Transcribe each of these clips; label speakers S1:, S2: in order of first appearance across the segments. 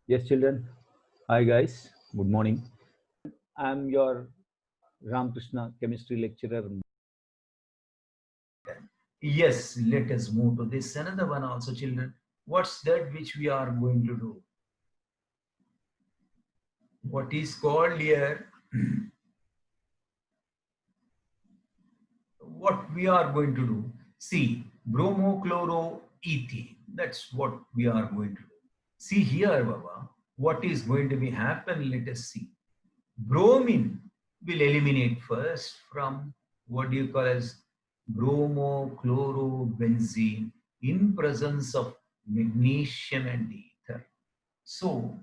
S1: Yes, children. Hi, guys. Good morning. I'm your Ramakrishna chemistry lecturer.
S2: Yes, let us move to this. Another one also, children. What's that which we are going to do? What is called here? What we are going to do? See, bromochloroethene. That's what we are going to do. See here, Baba. What is going to be happen? Let us see. Bromine will eliminate first from what do you call as bromochlorobenzene in presence of magnesium and ether. So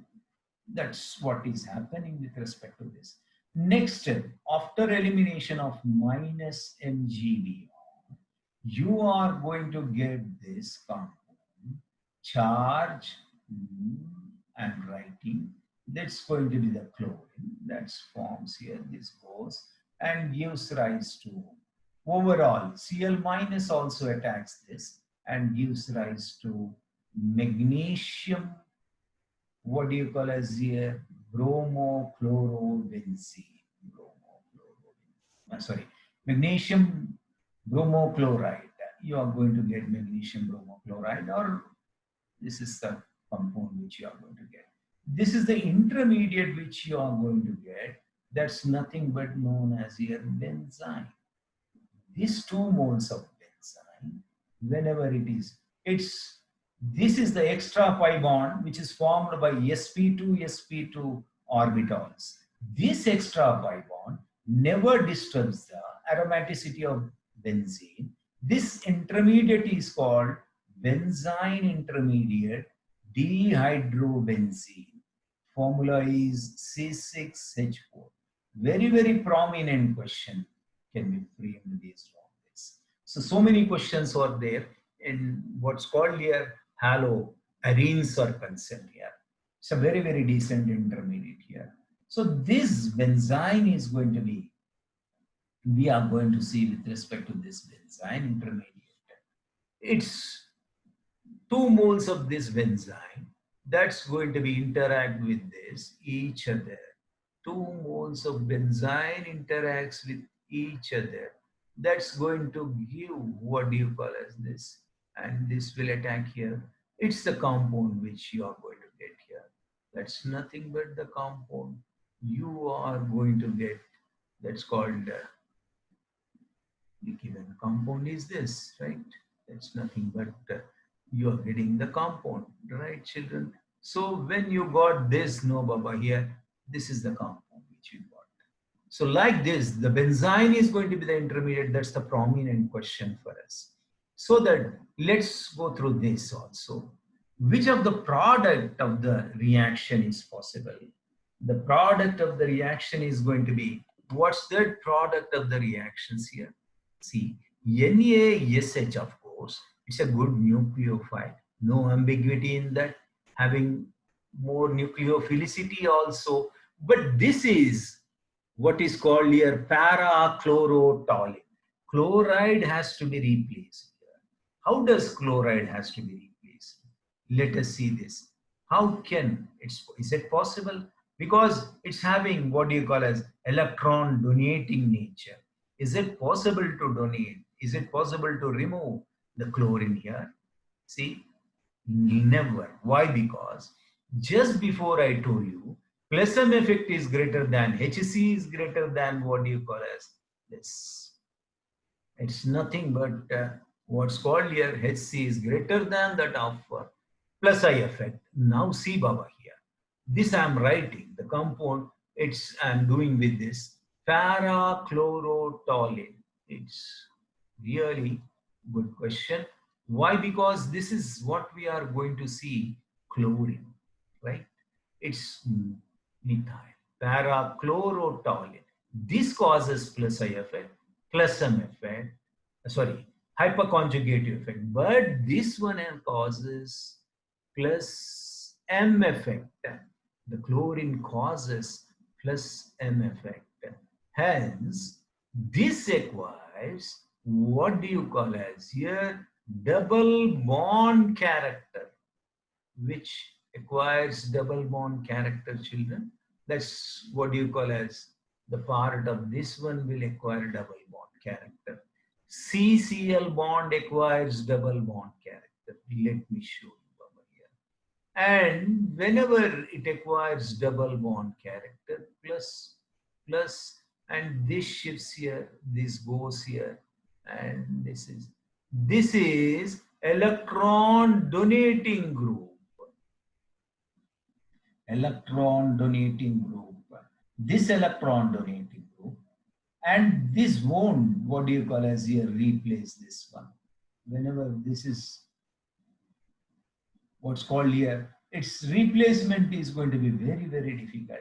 S2: that's what is happening with respect to this. Next step, after elimination of minus MgV, you are going to get this compound charge and writing. That's going to be the chlorine that forms here. This goes and gives rise to overall Cl minus also attacks this and gives rise to magnesium. What do you call as here? Bromochlorobenzene. Sorry, magnesium bromochloride. You are going to get magnesium bromochloride, or this is the compound which you are going to get. This is the intermediate which you are going to get. That's nothing but known as here benzene. These 2 moles of benzene, whenever it is, this is the extra pi bond which is formed by sp2 orbitals. This extra pi bond never disturbs the aromaticity of benzene. This intermediate is called benzene intermediate dehydrobenzene. Formula is C6H4. Very, very prominent question can be framed based on this. So many questions are there in what's called here halo arenes are concerned here. It's a very, very decent intermediate here. So this benzene is going to be, we are going to see with respect to this benzene intermediate. It's 2 moles of this benzene that's going to be interact with this each other. 2 moles of benzene interacts with each other. That's going to give what do you call as this, and this will attack here. It's the compound which you are going to get here. That's nothing but the compound you are going to get. That's called the given compound is this, right? That's nothing but you are getting the compound, right, children? So when you got this, no, Baba, here, this is the compound which you got. So like this, the benzene is going to be the intermediate. That's the prominent question for us. So that let's go through this also. Which of the product of the reaction is possible? The product of the reaction is going to be, what's the product of the reactions here? See, NaSH, of course, it's a good nucleophile. No ambiguity in that, having more nucleophilicity also. But this is what is called here para-chlorotoluene. Chloride has to be replaced here. How does chloride has to be replaced? Let us see this. How can is it possible? Because it's having what do you call as electron donating nature. Is it possible to donate? Is it possible to remove the chlorine here? See, never. Why? Because just before I told you, plus M effect is greater than HC is greater than what do you call as this. It's nothing but what's called here HC is greater than that of plus I effect. Now see Baba here. This I'm writing, the compound, I'm doing with this para-chlorotoluene. It's really good question. Why? Because this is what we are going to see chlorine, right? It's methyl, para-chlorotoluene. This causes plus I effect, plus M effect, sorry, hyperconjugative effect. But this one causes plus M effect. The chlorine causes plus M effect. Hence, this requires what do you call as here double bond character, which acquires double bond character, children. That's what you call as the part of this one will acquire double bond character. CCl bond acquires double bond character. Let me show you over here. And whenever it acquires double bond character, plus, plus, and this shifts here, this goes here, and this is electron donating group. Electron donating group. This electron donating group, and this won't, what do you call as here, replace this one. Whenever this is what's called here, its replacement is going to be very, very difficult.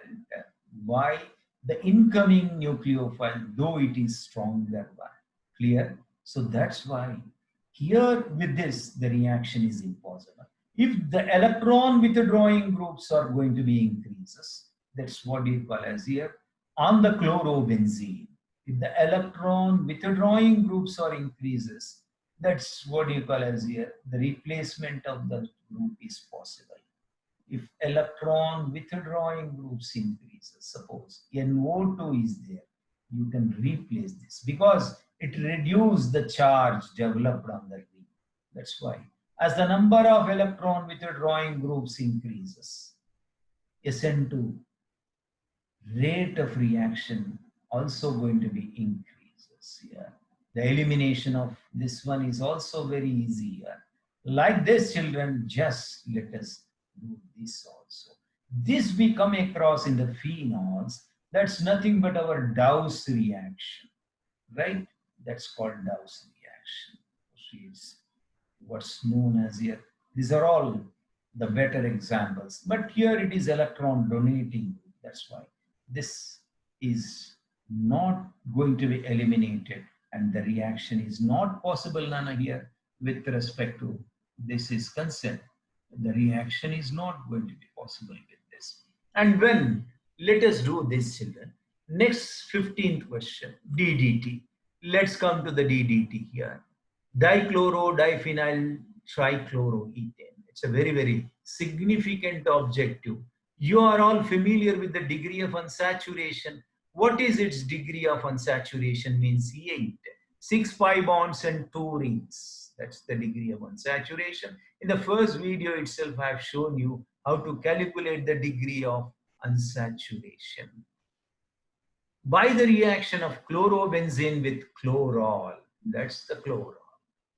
S2: Why? The incoming nucleophile, though it is stronger one. Clear? So that's why here with this, the reaction is impossible. If the electron withdrawing groups are going to be increases, that's what you call as here, on the chlorobenzene. If the electron withdrawing groups are increases, that's what you call as here, the replacement of the group is possible. If electron withdrawing groups increases, suppose NO2 is there, you can replace this because it reduces the charge developed on the ring. That's why. As the number of electron withdrawing groups increases, SN2 rate of reaction also going to be increases here. The elimination of this one is also very easy here. Like this, children, just let us do this also. This we come across in the phenols. That's nothing but our Dow's reaction, right? That's called Dow's reaction. It's what's known as here. These are all the better examples. But here it is electron donating. That's why this is not going to be eliminated and the reaction is not possible, Nana, here with respect to this is concerned. The reaction is not going to be possible with this. And when, let us do this, children. Next 15th question, DDT. Let's come to the DDT here. Dichloro, diphenyl, trichloroethane. It's a very, very significant objective. You are all familiar with the degree of unsaturation. What is its degree of unsaturation? Means 8. 6 pi bonds and 2 rings. That's the degree of unsaturation. In the first video itself, I have shown you how to calculate the degree of unsaturation by the reaction of chlorobenzene with chlorol. That's the chlorol.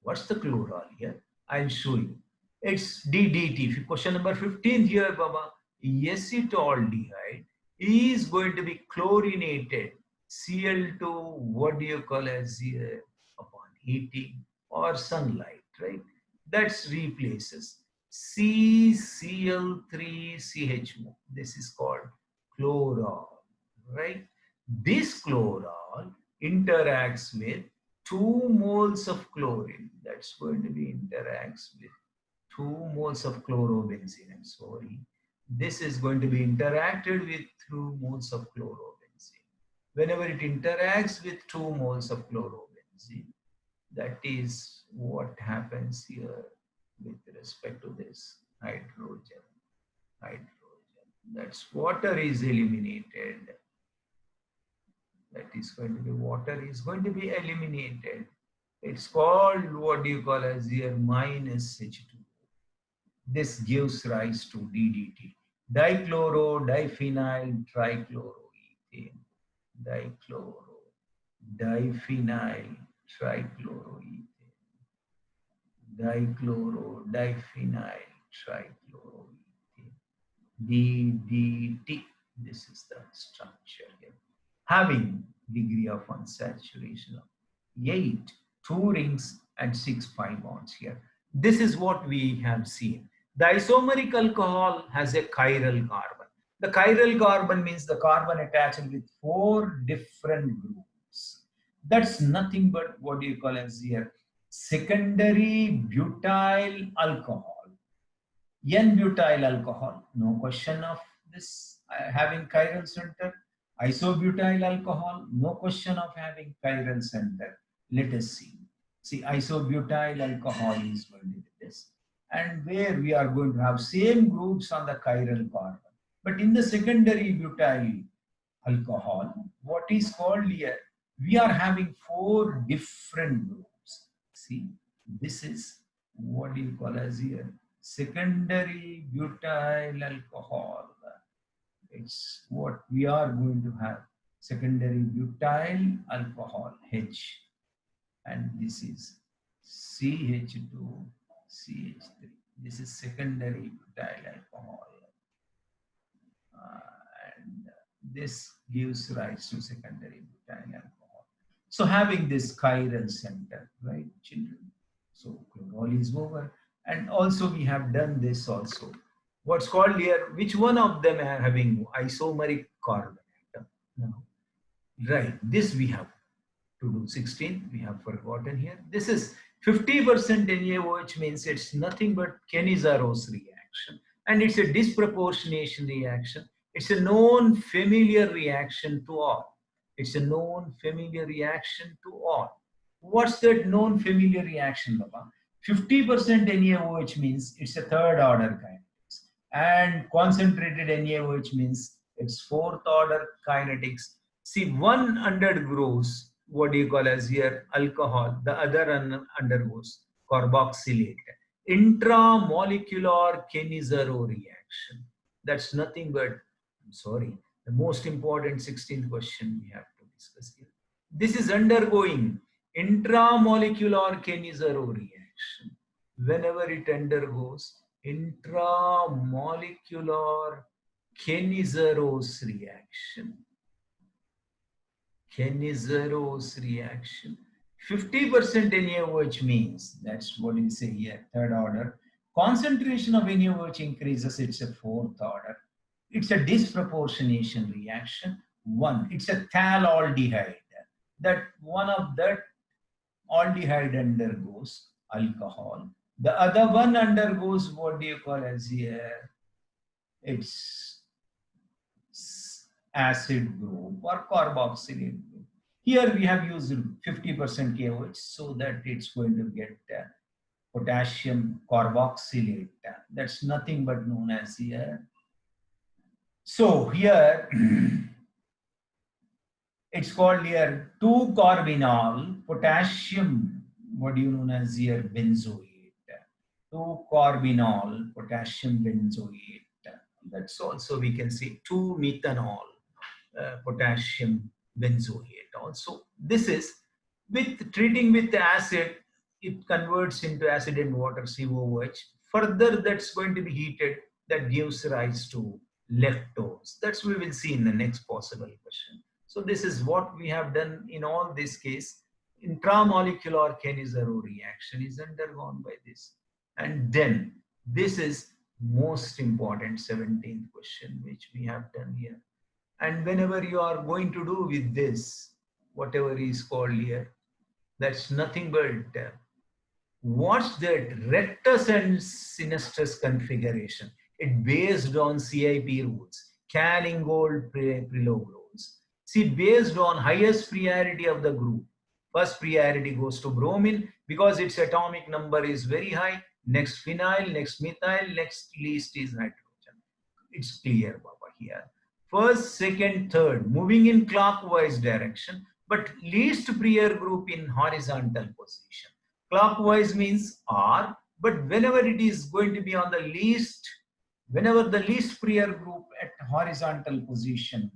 S2: What's the chlorol here? I'll show you. It's DDT. Question number 15 here, Baba. Acetaldehyde is going to be chlorinated. Cl2, what do you call as upon heating or sunlight, right? That's replaces CCl3CHO. This is called chlorol, right? This chlorol interacts with 2 moles of chlorine. That's going to be interacts with 2 moles of chlorobenzene. I'm sorry. This is going to be interacted with 2 moles of chlorobenzene. Whenever it interacts with 2 moles of chlorobenzene, that is what happens here with respect to this hydrogen. That's water is eliminated. That is going to be water is going to be eliminated. It's called, what do you call as here, minus H2. This gives rise to DDT. Dichloro, diphenyl, trichloroethane. Dichloro, diphenyl, trichloroethane. Dichloro, diphenyl, trichloroethane. DDT. This is the structure here. Having degree of unsaturation of 8, 2 rings and 6 pi bonds here. This is what we have seen. The isomeric alcohol has a chiral carbon. The chiral carbon means the carbon attached with 4 different groups. That's nothing but what do you call as here? Secondary butyl alcohol. N-butyl alcohol. No question of this having chiral center. Isobutyl alcohol, no question of having chiral center. Let us see. See, isobutyl alcohol is going to be this. and where we are going to have same groups on the chiral carbon. But in the secondary butyl alcohol, what is called here, we are having 4 different groups. See, this is what you call as here secondary butyl alcohol. It's what we are going to have, secondary butyl alcohol H, and this is CH2 CH3. This is secondary butyl alcohol, and this gives rise to secondary butyl alcohol. So having this chiral center, right, children? So chlorol is over, and also we have done this also. What's called here, which one of them are having isomeric carbon atom? Now, right, this we have to do 16, we have forgotten here. This is 50% NaOH, means it's nothing but Kenny-Zaros reaction, and it's a disproportionation reaction. It's a known familiar reaction to all. It's a known familiar reaction to all. What's that known familiar reaction, Baba? 50% NaOH means it's a third order kinetics, and concentrated NaOH means it's fourth order kinetics. See, one undergoes what do you call as here alcohol, the other undergoes carboxylate. Intramolecular Kenny-Zaro reaction. That's nothing but, I'm sorry, the most important 16th question we have to discuss here. This is undergoing intramolecular Kenny-Zaro reaction. Whenever it undergoes intramolecular Kenny-Zaros reaction, Kenny-Zaros reaction, 50% NaOH means, that's what we say here, third order. Concentration of NaOH increases, it's a fourth order. It's a disproportionation reaction. One, it's a thallaldehyde. That one of that aldehyde undergoes alcohol. The other one undergoes what do you call as here? It's acid group or carboxylate group. Here we have used 50% KOH so that it's going to get potassium carboxylate. That's nothing but known as here. So here it's called here 2-carbinol potassium, what do you know as here benzoate. 2-carbinol potassium benzoate. That's also we can see 2-methanol potassium benzoate. Also, this is with treating with the acid, it converts into acid and water COOH. Further, that's going to be heated. That gives rise to lactose. That's we will see in the next possible question. So this is what we have done in all this case. Intramolecular Kenny-Zaro reaction is undergone by this. And then this is most important 17th question which we have done here. And whenever you are going to do with this, whatever is called here, that's nothing but what's that rectus and sinistris configuration? It based on CIP rules, Cal-Ingold Prelog rules. See, based on highest priority of the group, first priority goes to bromine because its atomic number is very high. Next phenyl, next methyl, next least is nitrogen. It's clear, Baba, here. First, second, third, moving in clockwise direction, but least prior group in horizontal position. Clockwise means R, but whenever it is going to be on the least, whenever the least prior group at horizontal position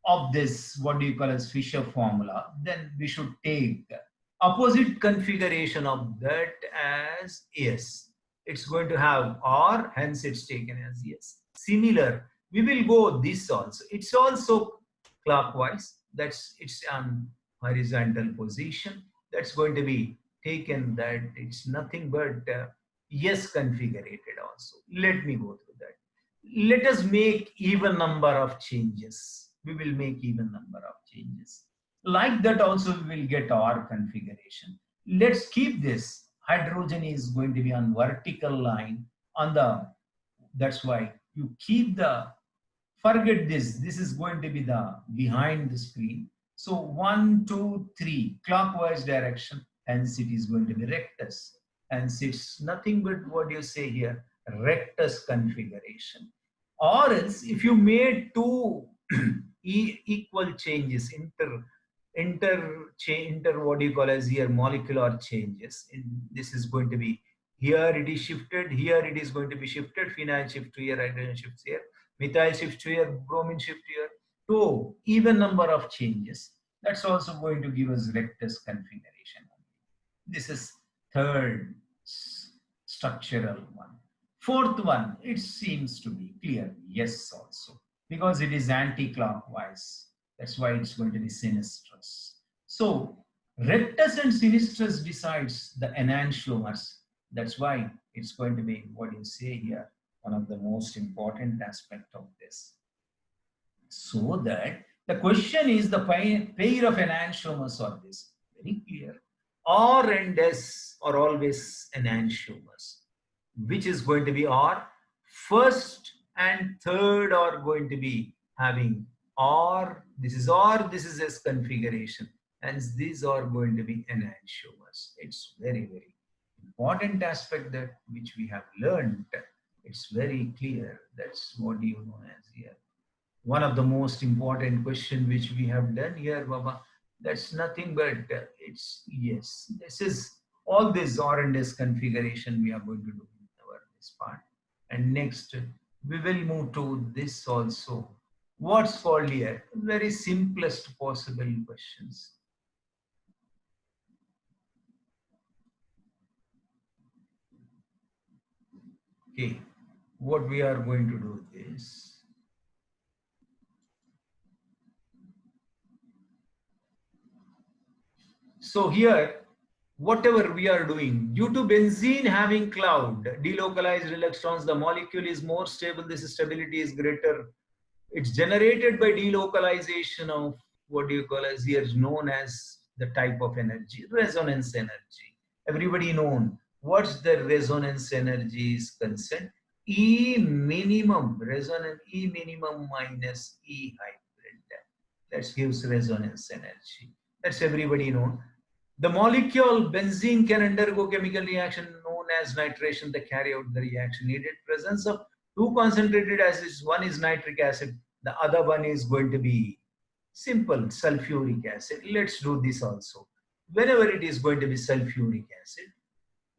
S2: of this, what do you call as Fisher formula, then we should take opposite configuration of that as S. It's going to have R, hence it's taken as S. Similar, we will go this also. It's also clockwise. That's it's on horizontal position. That's going to be taken that it's nothing but S configured also. Let me go through that. Let us make even number of changes. We will make even number of changes. Like that also we will get R configuration. Let's keep this. Hydrogen is going to be on vertical line on the, that's why you keep the, forget this. This is going to be the behind the screen. So 1, 2, 3, clockwise direction, hence it is going to be rectus. and it's nothing but what you say here, rectus configuration. Or else if you made two equal changes, inter what do you call as here, molecular changes, this is going to be, here it is shifted, here it is going to be shifted, phenyl shift to here, hydrogen shifts here, methyl shift to here, bromine shift here, to even number of changes. That's also going to give us rectus configuration. This is third structural one. Fourth one, it seems to be clear, yes also, because it is anti-clockwise. That's why it's going to be sinistrous. So rectus and sinistrus decides the enantiomers. That's why it's going to be, what you say here, one of the most important aspect of this. So that the question is the pair of enantiomers are this. Very clear. R and S are always enantiomers. Which is going to be R? First and third are going to be having R. This is R, this is S configuration. And these are going to be enantiomers. It's very, very important aspect that which we have learned. It's very clear. That's what you know as here. One of the most important question which we have done here, Baba, that's nothing but it's yes. This is all this R and S configuration we are going to do in our this part. And next we will move to this also. What's called here very simplest possible questions. Okay, what we are going to do is, so here, whatever we are doing, due to benzene having cloud, delocalized electrons, the molecule is more stable, this stability is greater. It's generated by delocalization of what do you call as here, known as the type of energy, resonance energy. Everybody known. What's the resonance energy is concerned? E minimum, resonance, E minimum minus E hybrid. That gives resonance energy. That's everybody known. The molecule benzene can undergo chemical reaction known as nitration to carry out the reaction. Needed presence of two concentrated acids. One is nitric acid, the other one is going to be simple sulfuric acid. Let's do this also. Whenever it is going to be sulfuric acid,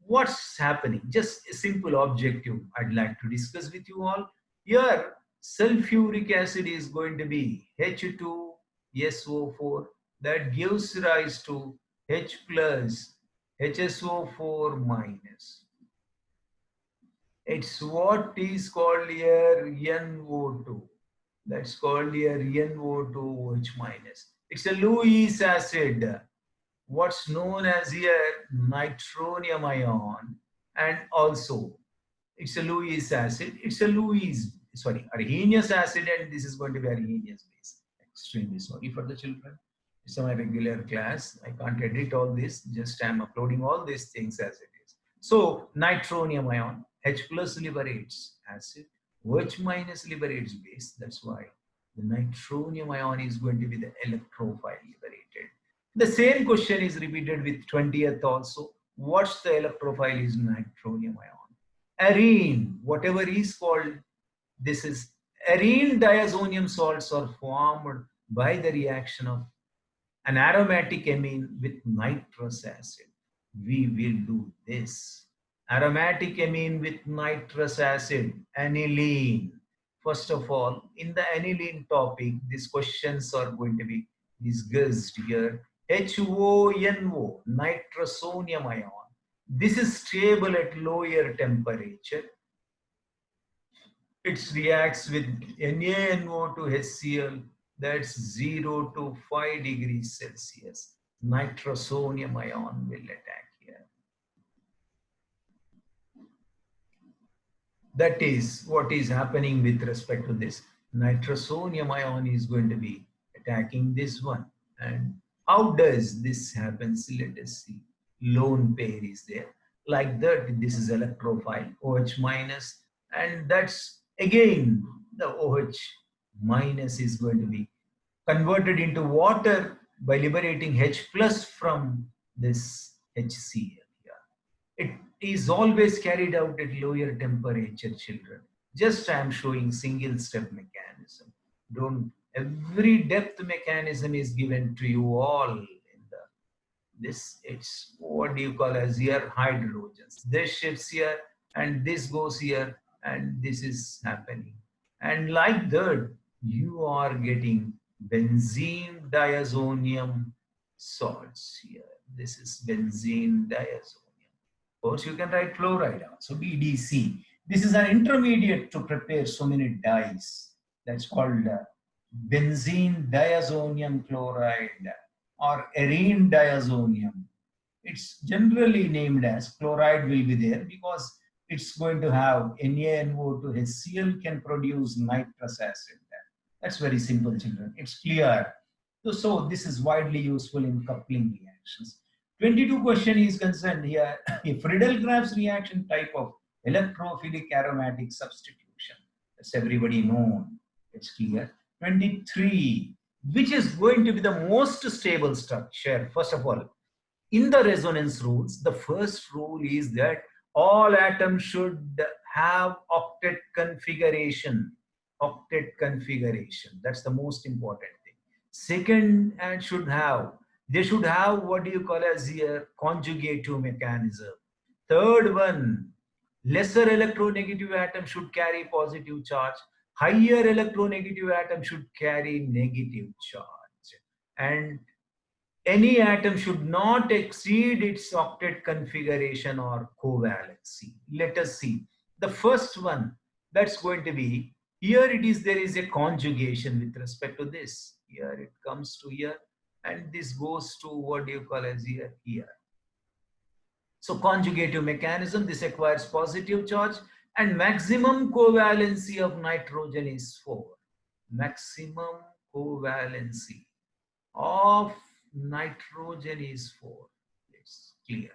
S2: what's happening? Just a simple objective I'd like to discuss with you all. Here, sulfuric acid is going to be H2SO4. That gives rise to H plus HSO4 minus. It's what is called here NO2. That's called here NO2H minus. It's a Lewis acid. What's known as here nitronium ion, and also it's a Lewis acid. It's a Arrhenius acid, and this is going to be Arrhenius base. Extremely sorry for the children. It's my regular class. I can't edit all this. Just I'm uploading all these things as it is. So nitronium ion, H plus liberates acid, OH minus liberates base. That's why the nitronium ion is going to be the electrophile liberated. The same question is repeated with 20th also. What's the electrophile is nitronium ion? Arene, whatever is called, this is arene diazonium salts are formed by the reaction of an aromatic amine with nitrous acid. We will do this. Aromatic amine with nitrous acid, aniline. First of all, in the aniline topic, these questions are going to be discussed here. HONO, nitrosonium ion. This is stable at lower temperature. It reacts with NaNO to HCl, that's 0 to 5 degrees Celsius. Nitrosonium ion will attack here. That is what is happening with respect to this. Nitrosonium ion is going to be attacking this one. And how does this happen? Let us see. Lone pair is there. Like that, this is electrophile, OH minus, and that's again the OH minus is going to be converted into water by liberating H plus from this HCl here. It is always carried out at lower temperature, children. Just I am showing single step mechanism. Don't, every depth mechanism is given to you all in the this. It's what do you call as here hydrogens. This shifts here and this goes here and this is happening. And like that, you are getting benzene diazonium salts here. This is benzene diazonium. Of course, you can write fluoride also, BDC. This is an intermediate to prepare so many dyes. That's called benzene diazonium chloride or arene diazonium. It's generally named as chloride will be there because it's going to have NaNO2 HCl can produce nitrous acid. That's very simple, children. It's clear. So this is widely useful in coupling reactions. 22 question is concerned here. A Friedel-Crafts reaction type of electrophilic aromatic substitution. That's everybody known. It's clear. 23. Which is going to be the most stable structure? First of all, in the resonance rules, the first rule is that all atoms should have octet configuration. Octet configuration. That's the most important thing. Second, and they should have what do you call as here conjugative mechanism. Third one, lesser electronegative atom should carry positive charge. Higher electronegative atom should carry negative charge. And any atom should not exceed its octet configuration or covalency. Let us see. The first one, that's going to be, here it is, there is a conjugation with respect to this. Here it comes to here, and this goes to what do you call as here, here. So conjugative mechanism, this acquires positive charge, and maximum covalency of nitrogen is 4. Maximum covalency of nitrogen is 4. It's clear.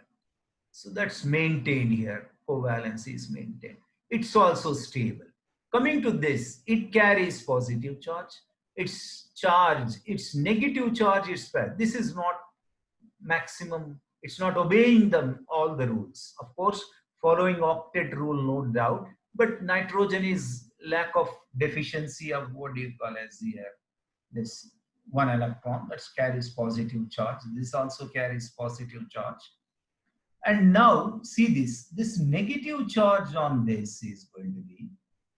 S2: So that's maintained here. Covalency is maintained. It's also stable. Coming to this, it carries positive charge. Its charge, its negative charge is spread. This is not maximum. It's not obeying all the rules. Of course, following octet rule, no doubt. But nitrogen is lack of deficiency of what do you call as here, this one electron that carries positive charge. This also carries positive charge. And now see this negative charge on this is going to be,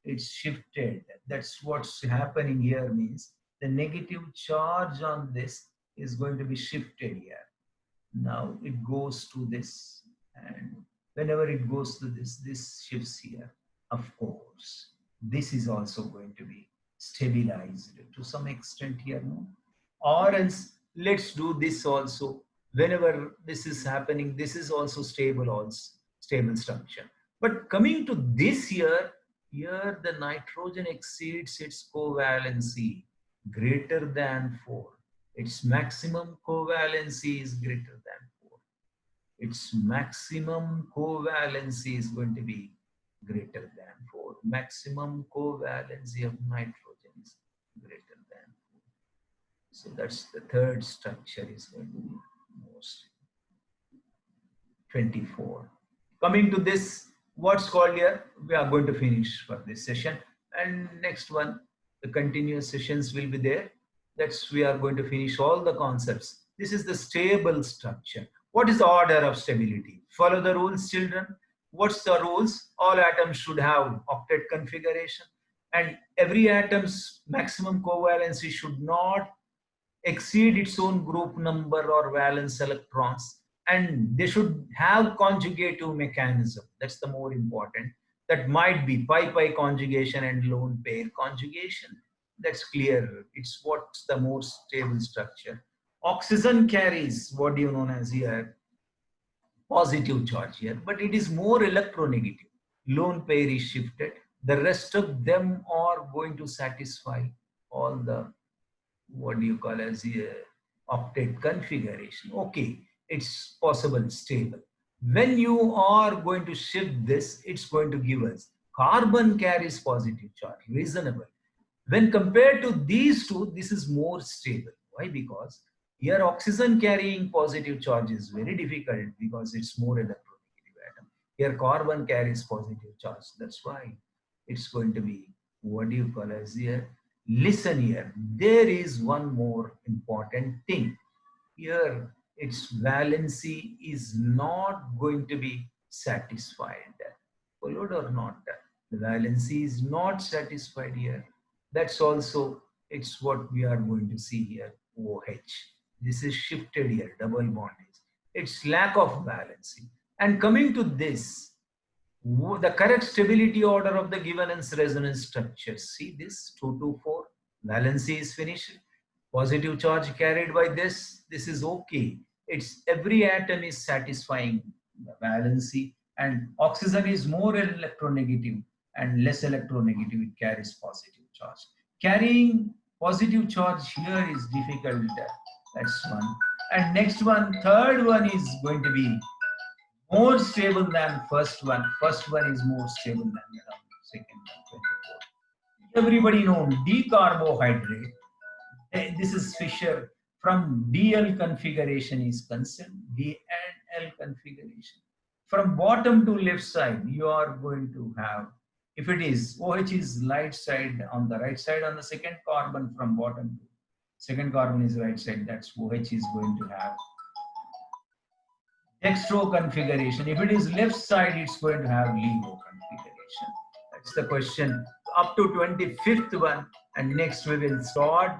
S2: it's shifted. That's what's happening here, means the negative charge on this is going to be shifted here. Now it goes to this, and whenever it goes to this shifts here. Of course, this is also going to be stabilized to some extent here, no? Or else let's do this also. Whenever this is happening, this is also stable, also stable structure. But coming to this here the nitrogen exceeds its covalency greater than 4. Its maximum covalency is greater than 4. Its maximum covalency is going to be greater than 4. Maximum covalency of nitrogen is greater than 4. So that's the third structure is going to be most. 24. Coming to this, what's called here, we are going to finish for this session. And next one, the continuous sessions will be there. That's we are going to finish all the concepts. This is the stable structure. What is the order of stability? Follow the rules, children. What's the rules? All atoms should have octet configuration, and every atom's maximum covalency should not exceed its own group number or valence electrons, and they should have conjugative mechanism. That's the more important. That might be pi-pi conjugation and lone pair conjugation. That's clear. It's what's the most stable structure. Oxygen carries what you know as here positive charge here, but it is more electronegative. Lone pair is shifted. The rest of them are going to satisfy all the what do you call as octet configuration. Okay, it's possible stable. When you are going to shift this, it's going to give us carbon carries positive charge, reasonable. When compared to these two, this is more stable. Why? Because here oxygen carrying positive charge is very difficult because it's more electronegative atom. Here carbon carries positive charge. That's why it's going to be, what do you call as here? Listen here. There is one more important thing. Here its valency is not going to be satisfied. Followed or not? The valency is not satisfied here. That's also, it's what we are going to see here. OH. This is shifted here, double bondage. It's lack of valency. And coming to this, the correct stability order of the given resonance structure. See this 224, valency is finished. Positive charge carried by this is okay. It's every atom is satisfying the valency, and oxygen is more electronegative and less electronegative. It carries positive charge. Carrying positive charge here is difficult. That's one. And next one, third one is going to be more stable than first one. First one is more stable than the second one, 24. Everybody knows decarbohydrate. This is Fisher from DL configuration is concerned, D and L configuration. From bottom to left side, you are going to have, if it is OH is light side on the right side, on the second carbon from bottom to second carbon is right side, that's OH is going to have dextro configuration. If it is left side, it's going to have LIGO configuration. That's the question up to 25th one, and next we will start